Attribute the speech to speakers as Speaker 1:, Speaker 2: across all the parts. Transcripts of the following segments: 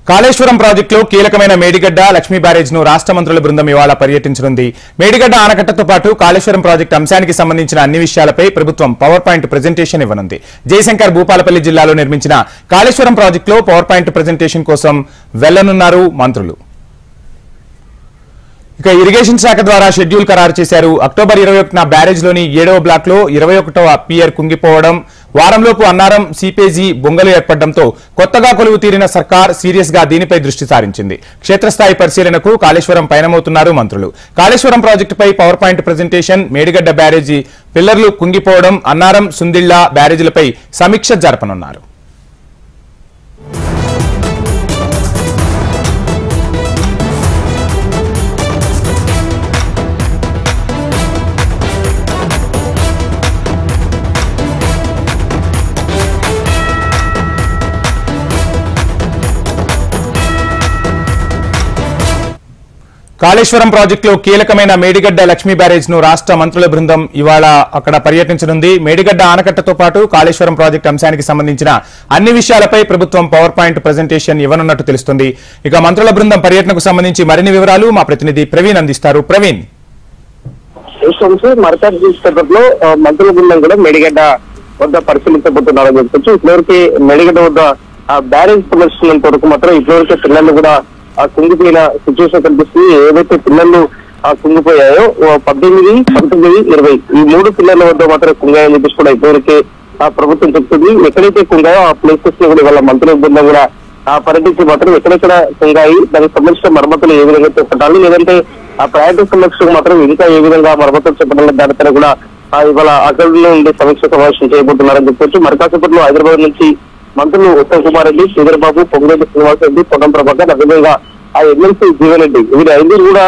Speaker 1: కాళేశ్వరం ప్రాజెక్టులో కీలకమైన మేడిగడ్డ లక్ష్మీ బ్యారేజ్ ను రాష్ట్ర మంత్రుల బృందం ఇవాళ పర్యటించనుంది. మేడిగడ్డ ఆనకట్టతో పాటు కాళేశ్వరం ప్రాజెక్టు అంశానికి సంబంధించిన అన్ని విషయాలపై ప్రభుత్వం పవర్ పాయింట్ ప్రెజెంటేషన్ ఇవ్వనుంది. జయశంకర్ భూపాలపల్లి జిల్లాలో నిర్మించిన కాళేశ్వరం ప్రాజెక్టులో పవర్ పాయింట్ ప్రెజెంటేషన్ కోసం వెళ్లనున్నారు మంత్రులు. ఇక ఇరిగేషన్ శాఖ ద్వారా షెడ్యూల్ ఖరారు చేశారు. అక్టోబర్ 21న బ్యారేజ్ లోని 7వ బ్లాక్ లో 21వ పియర్ కుంగిపోవడం, వారంలోపు అన్నారం సీపేజీ బొంగలు ఏర్పడడంతో కొత్తగా కొలువు తీరిన సర్కార్ సీరియస్ గా దీనిపై దృష్టి సారించింది. క్షేత్రస్థాయి పరిశీలనకు కాళేశ్వరం పయనమవుతున్నారు మంత్రులు. కాళేశ్వరం ప్రాజెక్టుపై పవర్ పాయింట్ ప్రెజెంటేషన్, మేడిగడ్డ బ్యారేజీ పిల్లర్లు కుంగిపోవడం, అన్నారం సుందిళ్ల బ్యారేజీలపై సమీక్ష జరపనున్నారు. కాళేశ్వరం ప్రాజెక్టులో కీలకమైన మేడిగడ్డ లక్ష్మీ బ్యారేజ్ ను రాష్ట్ర మంత్రుల బృందం ఇవాళ అక్కడ పర్యటించనుంది. మేడిగడ్డ ఆనకట్టతో పాటు కాళేశ్వరం ప్రాజెక్టు అంశానికి సంబంధించిన అన్ని విషయాలపై ప్రభుత్వం పవర్ పాయింట్ ప్రెజెంటేషన్ ఇవ్వనున్నట్టు తెలుస్తుంది. ఇక మంత్రుల బృందం పర్యటనకు సంబంధించి మరిన్ని వివరాలు మా ప్రతినిధి ప్రవీణ్ అందిస్తారు. ప్రవీణ్,
Speaker 2: మంత్రుల బృందం కూడా మేడిగడ్డ వద్ద పరిశీలించబోతున్నారని చెప్పొచ్చు. ఇప్పటివరకు మేడిగడ్డ వద్ద బ్యారేజ్ సందర్శించినంత వరకు మాత్రం ఇప్పటివరకు పిల్లలు కూడా కుంగిపోయిన సిచ్యువేషన్ కనిపిస్తుంది. ఏవైతే పిల్లలు కుంగిపోయాయో 18, 19, 20 ఈ 3 పిల్లల వద్ద మాత్రం కుంగాయని చెప్పేసి కూడా ఇప్పటివరకే ప్రభుత్వం చెప్తుంది. ఎక్కడైతే కుంగాయో ఆ ప్లేసెస్ లో కూడా వాళ్ళ మంత్రుల బృందం కూడా పర్యటించి మాత్రం ఎక్కడెక్కడ కుంగాయి, దానికి సంబంధించిన మరమ్మతులు ఏ విధంగా చేపట్టాలి, లేదంటే ఆ ప్రయాణ సంరక్షణకు మాత్రం ఇంకా ఏ విధంగా మరమ్మతులు చేపట్టాలి దానిపైన కూడా ఇవాళ అసెంబ్లీలో ఉండే సమీక్ష సమావేశం చేయబోతున్నారని చెప్పొచ్చు. మరి కాసేపట్లో హైదరాబాద్ నుంచి మంత్రులు ఉత్తమ్ కుమార్ రెడ్డి, శ్రీధర్బాబు, పొంగులేటి శ్రీనివాసరెడ్డి, పొన్నం ప్రభాకర్, అదేవిధంగా ఆ ఎమ్మెల్సీ జీవన్ రెడ్డి వీరు 5 కూడా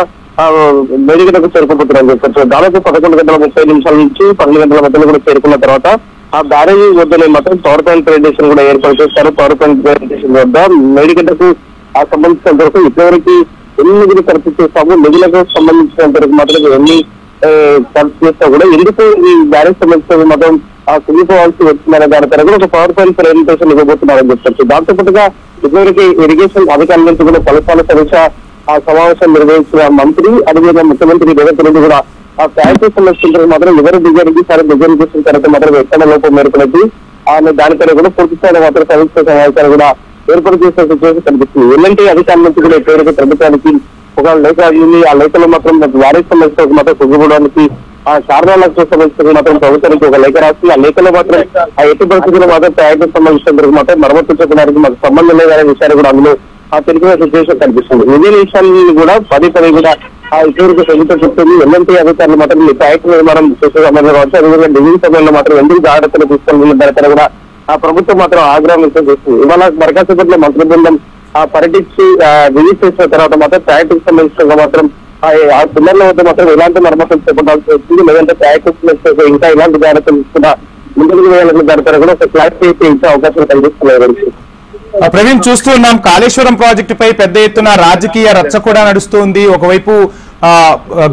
Speaker 2: మేడిగడ్డకు చేరుకోబోతున్నారని చెప్పొచ్చు. దాదాపు 11:30 నుంచి 12 గంటల మధ్యలో కూడా చేరుకున్న తర్వాత ఆ బ్యారేజీ వద్దనే మాత్రం పవర్ పాయింట్ ప్రెజెంటేషన్ కూడా ఏర్పాటు చేస్తారు. పవర్ పాయింట్ ప్రెజెంటేషన్ వద్ద మేడిగడ్డకు సంబంధించినంత వరకు ఇప్పటివరకు ఎన్ని నిధులు ఖర్చు చేస్తాము, నిధులకు సంబంధించినంత వరకు మాత్రం ఎన్ని ఖర్చు చేస్తా కూడా ఎందుకు ఈ బ్యారేజ్ సంబంధించిన మాత్రం కుంగిపోవాల్సి వచ్చిందనే దానిపైన కూడా ఒక పవర్ పాయింట్ ప్రెజెంటేషన్ ఇవ్వబోతున్నారని చెప్పొచ్చు. దాంతో పాటుగా ఇప్పటివరకు ఇరిగేషన్ అధికారుల నుంచి కూడా పలుసార్లు సమీక్ష సమావేశం నిర్వహించిన మంత్రి, అదేవిధంగా ముఖ్యమంత్రి రేవంత్ రెడ్డి కూడా ఆ ప్రాజెక్టు సంబంధించిన మాత్రం ఎవరు డిజైన్ చేశారు, డిజైన్ చేసిన తర్వాత మాత్రం ఎక్కడ లోపం మేరకున్నది దానిపైన కూడా పూర్తి స్థాయిలో మాత్రం సమీక్ష సమావేశాలు కూడా ఏర్పాటు చేసిన సిచ్యువేషన్ కనిపిస్తుంది. ఎలాంటి అధికారుల నుంచి కూడా ఇప్పటివరకు ప్రభుత్వానికి ఒక లేఖ అయింది. ఆ లేఖలో మాత్రం వారికి సంబంధించిన మాత్రం కుంగిపోవడానికి ఆ శారదాలకు సంబంధించిన మాత్రం ప్రభుత్వానికి ఒక లేఖ రాసి ఆ లేఖలో మాత్రం ఆ ఎట్టి పరిస్థితుల్లో మాత్రం ప్రయాణం సంబంధించిన మాత్రం మరమ్మతు చెప్పడానికి మాకు సంబంధం లేదనే విషయాన్ని కూడా అందులో తెలిసిన సిచ్యువేషన్ కనిపిస్తుంది. ఇదే విషయాన్ని కూడా పదే కూడా ఇప్పటివరకు ప్రభుత్వం చెప్తుంది. ఎల్ఎన్టీ అధికారులు మాత్రం ఈ ప్రాజెక్టు నిర్మాణం చేసే సమయంలో కావచ్చు, అదేవిధంగా డివిజన్ సమయంలో మాత్రం ఎందుకు జాగ్రత్తలు తీసుకొని దానిపైన కూడా ఆ ప్రభుత్వం మాత్రం ఆగ్రహం వ్యక్తం చేస్తుంది. ఇవాళ మరకాసేపట్లో మంత్రి బృందం పర్యటించి విజిట్ చేసిన తర్వాత మాత్రం ప్రాజెక్టుకు సంబంధించిన మాత్రం ఆ పిల్లల వద్ద మాత్రం ఎలాంటి మరమ్మతులు చేపట్టాల్సి వచ్చింది, లేదంటే ప్రాజెక్టు ఇంకా ఇలాంటి జాగ్రత్తలు తీసుకున్న ముందుకు వేయాలన్న దానిపైన కూడా ఒక క్లారిటీ అయితే ఇచ్చే అవకాశం కనిపిస్తున్నాయి.
Speaker 1: ప్రవీణ్, చూస్తూ ఉన్నాం కాళేశ్వరం ప్రాజెక్టుపై పెద్ద ఎత్తున రాజకీయ రచ్చ కూడా నడుస్తుంది. ఒకవైపు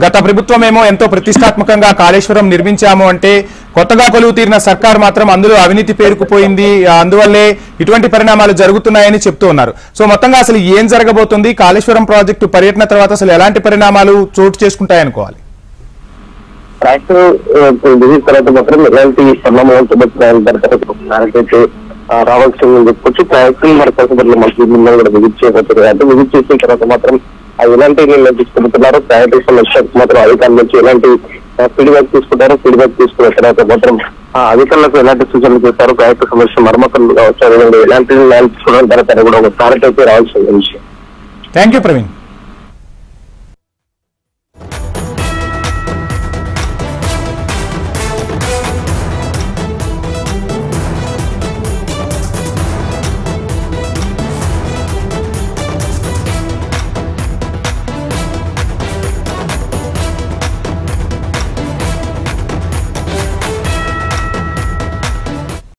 Speaker 1: గత ప్రభుత్వం ఏమో ఎంతో ప్రతిష్టాత్మకంగా కాళేశ్వరం నిర్మించాము అంటే కొత్తగా కొలువు తీరిన సర్కార్ మాత్రం అందులో అవినీతి పేరుకుపోయింది, అందువల్లే ఇటువంటి పరిణామాలు జరుగుతున్నాయని చెప్తూ ఉన్నారు. సో మొత్తంగా అసలు ఏం జరగబోతుంది, కాళేశ్వరం ప్రాజెక్టు పర్యటన తర్వాత అసలు ఎలాంటి పరిణామాలు చోటు చేసుకుంటాయనుకోవాలి?
Speaker 2: తర్వాత మాత్రం ఎలాంటి పరిణామాలు రావాల్సిందని చెప్పొచ్చు. ప్రాజెక్టులు మరి కసబర్ల మంత్రి బృందం కూడా విజిట్ చేయబోతున్నారు. అంటే విజిట్ చేసిన తర్వాత మాత్రం ఎలాంటి నిర్ణయం తీసుకుంటున్నారు, ప్రాజెక్టు సమస్యకు మాత్రం అధికారుల నుంచి ఎలాంటి ఫీడ్బ్యాక్ తీసుకుంటారు, ఫీడ్బ్యాక్ తీసుకున్న తర్వాత మాత్రం అధికారులకు ఎలాంటి సూచనలు చేస్తారు, ప్రాజెక్టు సమస్య మరమ్మతులు కావచ్చు, అదేవిధంగా ఎలాంటి నిర్ణయాలు తీసుకోవడం దానిపైన కూడా ఒక క్లారిటీ అయితే రావాల్సిన విషయం.
Speaker 1: Thank you Praveen.